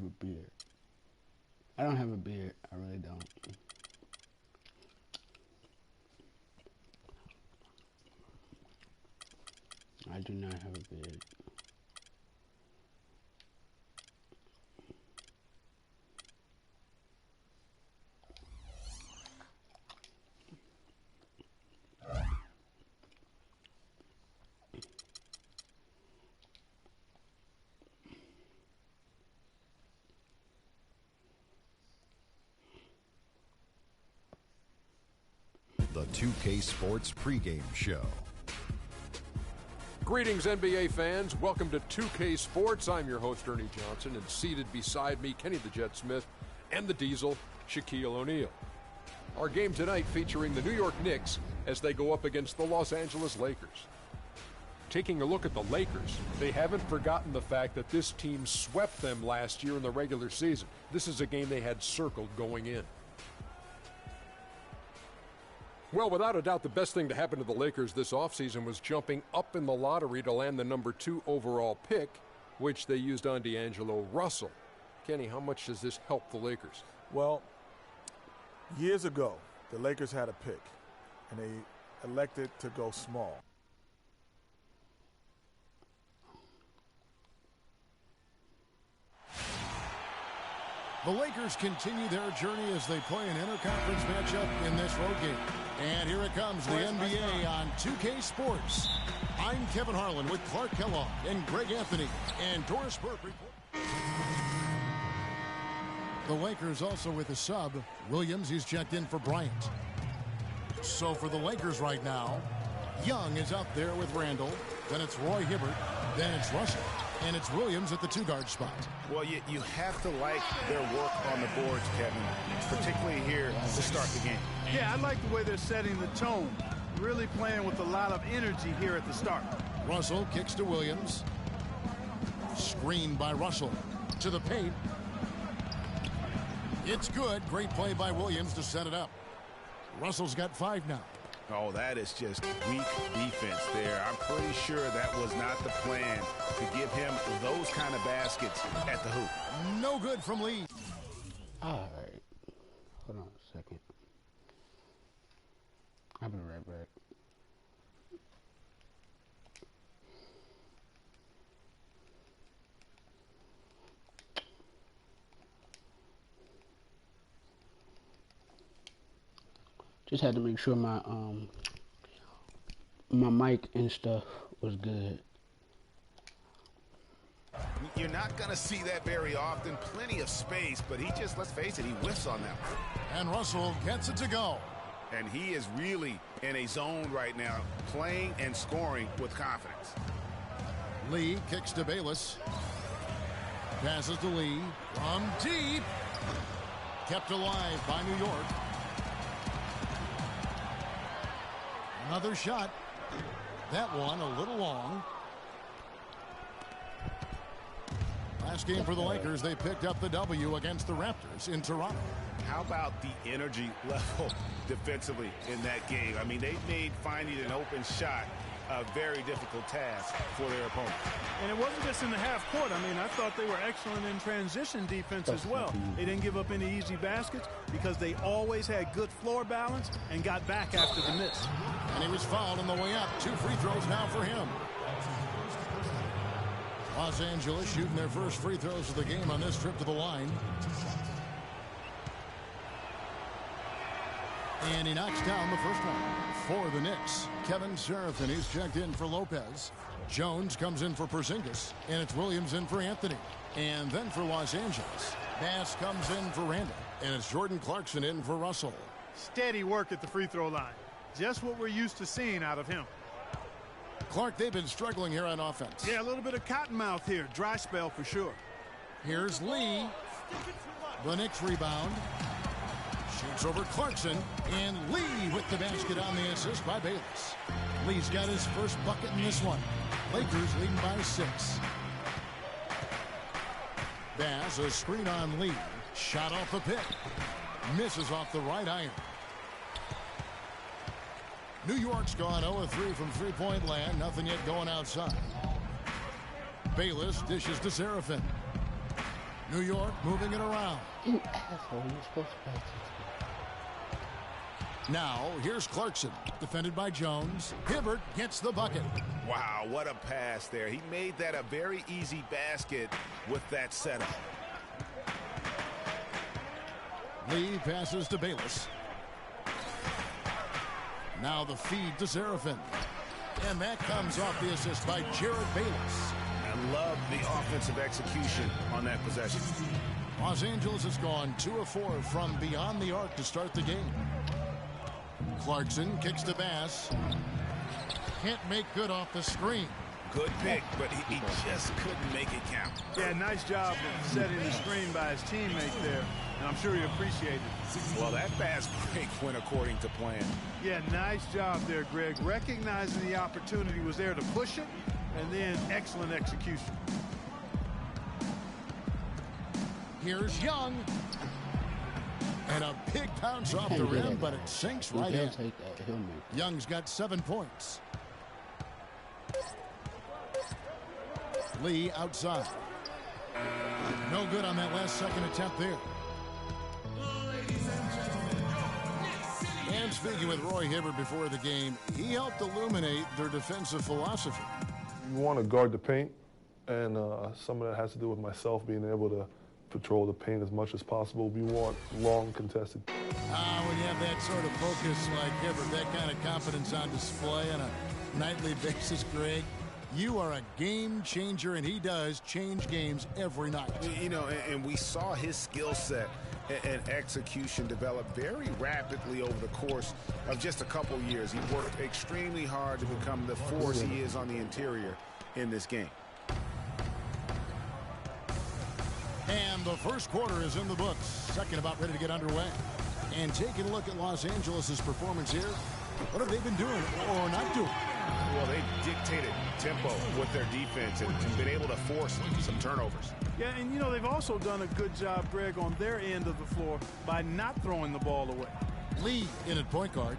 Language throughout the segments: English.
have a beard. I don't have a beard. I really don't. I do not have a beard. The 2K Sports pregame show. Greetings, NBA fans. Welcome to 2K Sports. I'm your host, Ernie Johnson, and seated beside me, Kenny the Jet Smith, and the Diesel, Shaquille O'Neal. Our game tonight featuring the New York Knicks as they go up against the Los Angeles Lakers. Taking a look at the Lakers, they haven't forgotten the fact that this team swept them last year in the regular season. This is a game they had circled going in. Well, without a doubt, the best thing to happen to the Lakers this offseason was jumping up in the lottery to land the number 2 overall pick, which they used on D'Angelo Russell. Kenny, how much does this help the Lakers? Well, years ago, the Lakers had a pick, and they elected to go small. The Lakers continue their journey as they play an interconference matchup in this road game. And here it comes, the NBA on 2K Sports. I'm Kevin Harlan with Clark Kellogg and Greg Anthony and Doris Burke report. The Lakers also with a sub. Williams, he's checked in for Bryant. So for the Lakers right now, Young is up there with Randall. Then it's Roy Hibbert. Then it's Russell. And it's Williams at the 2-guard spot. Well, you have to like their work on the boards, Kevin, particularly here to start the game. Yeah, I like the way they're setting the tone. Really playing with a lot of energy here at the start. Russell kicks to Williams. Screened by Russell. To the paint. It's good. Great play by Williams to set it up. Russell's got 5 now. Oh, that is just weak defense there. I'm pretty sure that was not the plan to give him those kind of baskets at the hoop. No good from Lee. All right. Hold on a second. I'll be right back. Just had to make sure my mic and stuff was good. You're not going to see that very often. Plenty of space, but he just, let's face it, he whiffs on that one. And Russell gets it to go. And he is really in a zone right now, playing and scoring with confidence. Lee kicks to Bayless. Passes to Lee from deep. Kept alive by New York. Another shot. That one a little long. Last game for the Lakers, they picked up the W against the Raptors in Toronto. How about the energy level defensively in that game? I mean, they made finding an open shot a very difficult task for their opponent. And it wasn't just in the half court. I mean, I thought they were excellent in transition defense as well. They didn't give up any easy baskets because they always had good floor balance and got back after the miss. And he was fouled on the way up. 2 free throws now for him. Los Angeles shooting their first free throws of the game on this trip to the line. And he knocks down the first one for the Knicks. Kevin Seraphin is checked in for Lopez. Jones comes in for Porzingis. And it's Williams in for Anthony. And then for Los Angeles, Bass comes in for Randall. And it's Jordan Clarkson in for Russell. Steady work at the free throw line. Just what we're used to seeing out of him. Clark, they've been struggling here on offense. Yeah, a little bit of cottonmouth here. Dry spell for sure. Here's Lee. The Knicks rebound. Shoots over Clarkson. And Lee with the basket on the assist by Bayless. Lee's got his first bucket in this one. Lakers leading by 6. Bass, a screen on Lee. Shot off the pick. Misses off the right iron. New York's gone 0-3 from three-point land. Nothing yet going outside. Bayless dishes to Seraphin. New York moving it around. You asshole. You're supposed to pass it. Now, here's Clarkson, defended by Jones. Hibbert gets the bucket. Wow, what a pass there. He made that a very easy basket with that setup. Lee passes to Bayless. Now the feed to Serafin. And that comes off the assist by Jared Bayless. I love the offensive execution on that possession. Los Angeles has gone 2 of 4 from beyond the arc to start the game. Clarkson kicks to Bass. Can't make good off the screen. Good pick, but he just couldn't make it count. Yeah, nice job of setting the screen by his teammate there, and I'm sure he appreciated it. Well, that fast break went according to plan. Yeah, nice job there, Greg. Recognizing the opportunity was there to push it, and then excellent execution. Here's Young. And a big bounce off the rim, but it sinks right in. Young's got 7 points. Lee outside. No good on that last second attempt there. And speaking with Roy Hibbert before the game, he helped illuminate their defensive philosophy. You want to guard the paint, and some of that has to do with myself being able to patrol the paint as much as possible. We want long contested. When you have that sort of focus like Hibbert, that kind of confidence on display on a nightly basis, Greg, you are a game changer, and he does change games every night. You know, and we saw his skill set and execution develop very rapidly over the course of just a couple years. He worked extremely hard to become the force he is on the interior in this game. And the first quarter is in the books. Second about ready to get underway. And taking a look at Los Angeles' performance here, what have they been doing or not doing? Well, they dictated tempo with their defense and been able to force some turnovers. Yeah, and, you know, they've also done a good job, Greg, on their end of the floor by not throwing the ball away. Lee in at point guard.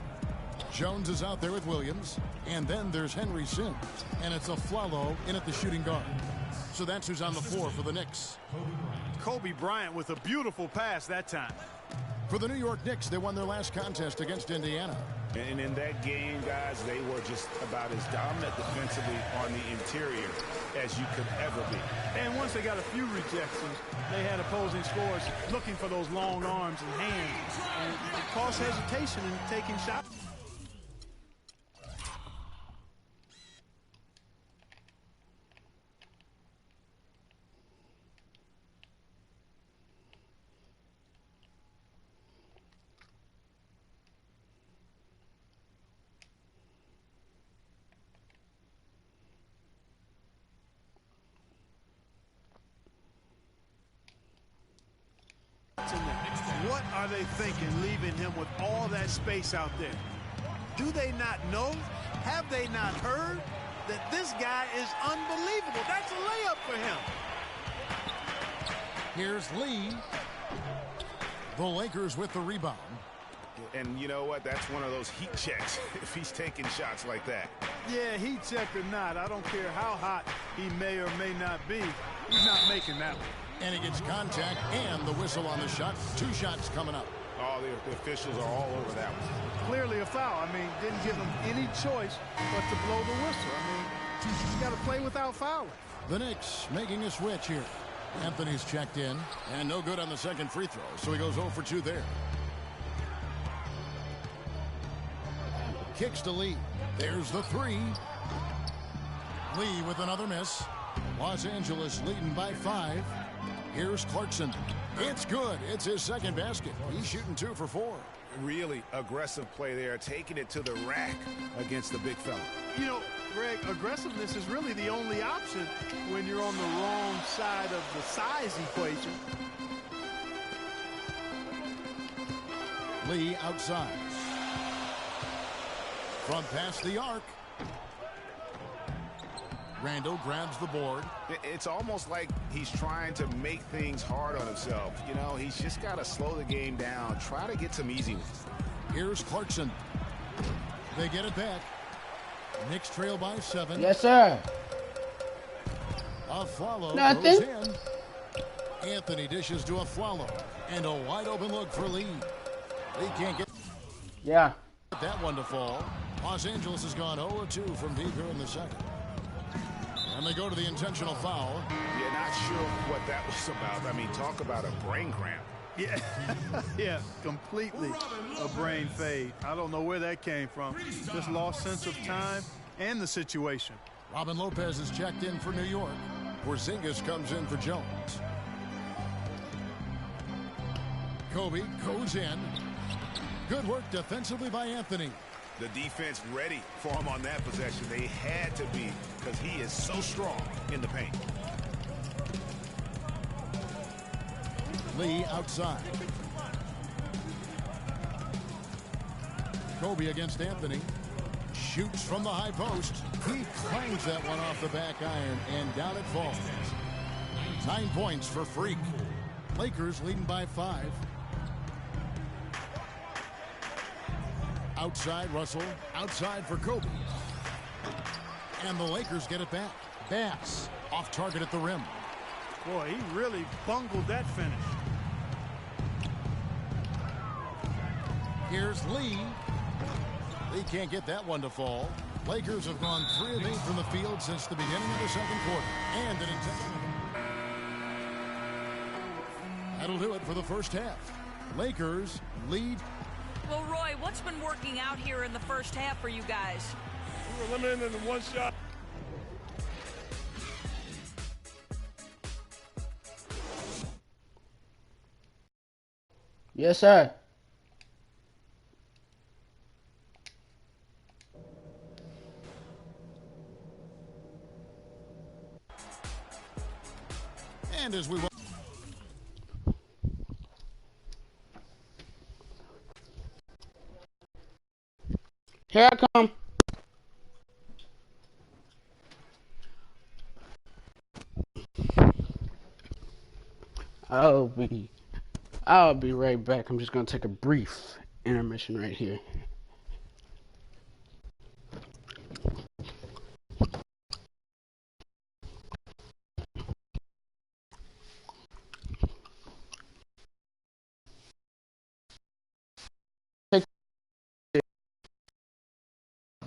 Jones is out there with Williams. And then there's Henry Sims. And it's a Flalo in at the shooting guard. So that's who's on the floor for the Knicks. Kobe Bryant with a beautiful pass that time. For the New York Knicks, they won their last contest against Indiana. And in that game, guys, they were just about as dominant defensively on the interior as you could ever be. And once they got a few rejections, they had opposing scorers looking for those long arms and hands. And it caused hesitation in taking shots. What are they thinking, leaving him with all that space out there? Do they not know? Have they not heard that this guy is unbelievable? That's a layup for him. Here's Lee. The Lakers with the rebound. And you know what? That's one of those heat checks if he's taking shots like that. Yeah, heat check or not, I don't care how hot he may or may not be. He's not making that one. And he gets contact and the whistle on the shot. 2 shots coming up. Oh, the officials are all over that one. Clearly a foul. I mean, didn't give him any choice but to blow the whistle. I mean, you got to play without fouling. The Knicks making a switch here. Anthony's checked in, and no good on the second free throw, so he goes 0 for 2 there. Kicks to Lee. There's the 3. Lee with another miss. Los Angeles leading by 5. Here's Clarkson. It's good. It's his second basket. He's shooting 2 for 4. Really aggressive play there, taking it to the rack against the big fella. You know, Greg, aggressiveness is really the only option when you're on the wrong side of the size equation. Lee outside. From past the arc. Randall grabs the board. It's almost like he's trying to make things hard on himself. You know, he's just got to slow the game down, try to get some easy ones. Here's Clarkson. They get it back. Knicks trail by 7. Yes, sir. A follow Nothing. goes in. Anthony dishes to Afflalo. And a wide open look for Lee. Lee can't get Yeah. that one to fall. Los Angeles has gone 0-2 from deep here in the second. And they go to the intentional foul. Yeah, not sure what that was about. I mean, talk about a brain cramp. Yeah, yeah, completely a brain fade. I don't know where that came from. Just lost sense of time and the situation. Robin Lopez is checked in for New York. Porzingis comes in for Jones. Kobe goes in. Good work defensively by Anthony. The defense ready for him on that possession. They had to be because he is so strong in the paint. Lee outside. Kobe against Anthony. Shoots from the high post. He clangs that one off the back iron, and down it falls. 9 points for Freak. Lakers leading by 5. Outside Russell. Outside for Kobe. And the Lakers get it back. Bass off target at the rim. Boy, he really bungled that finish. Here's Lee. Lee can't get that one to fall. Lakers have gone 3 of 8 from the field since the beginning of the second quarter. And an intentional. That'll do it for the first half. Lakers lead. Well, Roy, what's been working out here in the first half for you guys? We were limited in one shot. Yes, sir. And as we Here I come. I'll be right back. I'm just gonna take a brief intermission right here.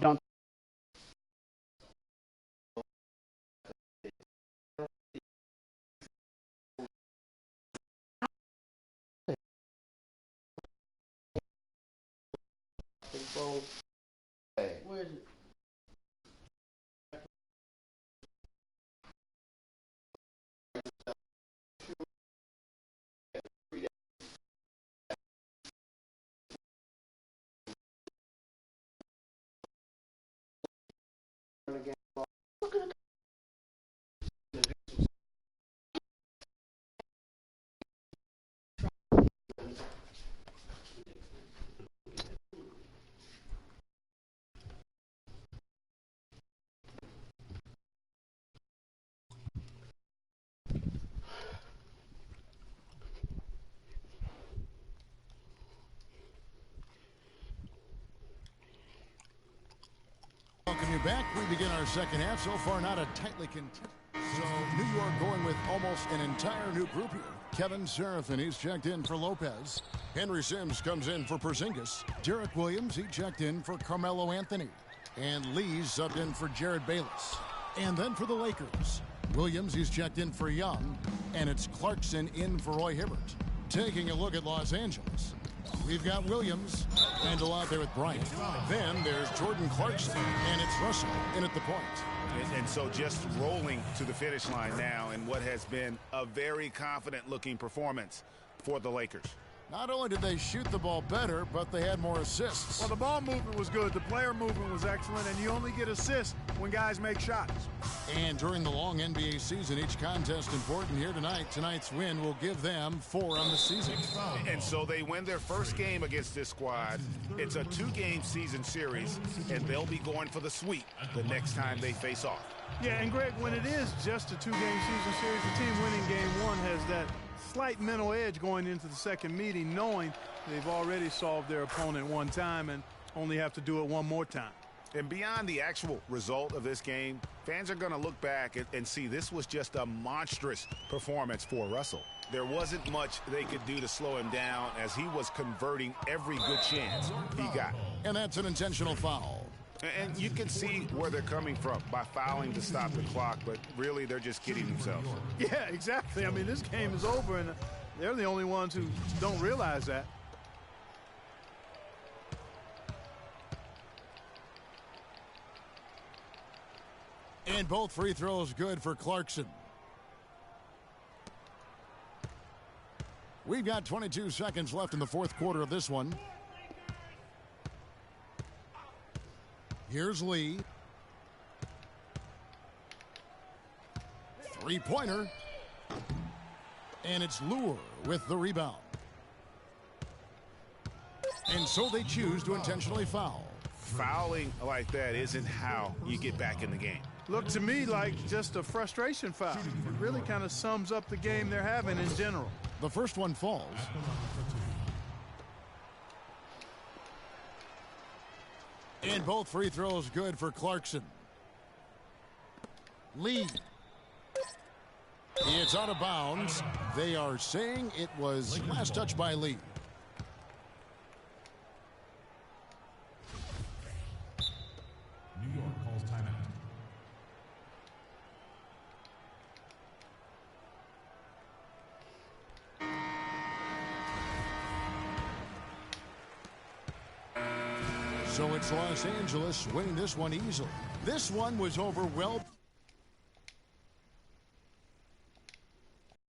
Don't. Where is it? welcome you back. We begin our second half. So far, not a tightly contested. So New York going with almost an entire new group here. Kevin Seraphin, he's checked in for Lopez. Henry Sims comes in for Porzingis. Derek Williams, he checked in for Carmelo Anthony. And Lee's subbed in for Jared Bayless. And then for the Lakers, Williams, he's checked in for Young. And it's Clarkson in for Roy Hibbert. Taking a look at Los Angeles, we've got Williams, Randall out there with Bryant. Then there's Jordan Clarkson, and it's Russell in at the point. And so just rolling to the finish line now in what has been a very confident-looking performance for the Lakers. Not only did they shoot the ball better, but they had more assists. Well, the ball movement was good. The player movement was excellent, and you only get assists when guys make shots. And during the long NBA season, each contest important here tonight. Tonight's win will give them 4 on the season. And so they win their first game against this squad. It's a 2-game season series, and they'll be going for the sweep the next time they face off. Yeah, and Greg, when it is just a 2-game season series, the team winning game 1 has that slight mental edge going into the second meeting, knowing they've already solved their opponent one time and only have to do it one more time. And beyond the actual result of this game, fans are going to look back and see this was just a monstrous performance for Russell. there wasn't much they could do to slow him down as he was converting every good chance he got. And that's an intentional foul. And you can see where they're coming from by fouling to stop the clock, but really they're just kidding themselves. Yeah, exactly. I mean, this game is over, and they're the only ones who don't realize that. And both free throws good for Clarkson. We've got 22 seconds left in the fourth quarter of this one. Here's Lee. Three-pointer. And it's Lure with the rebound. And so they choose to intentionally foul. Fouling like that isn't how you get back in the game. Looked to me like just a frustration foul. It really kind of sums up the game they're having in general. The first one falls. And both free throws good for Clarkson. Lee. It's out of bounds. They are saying it was last touch by Lee. New York calls timeout. So it's Los Angeles winning this one easily. This one was over well.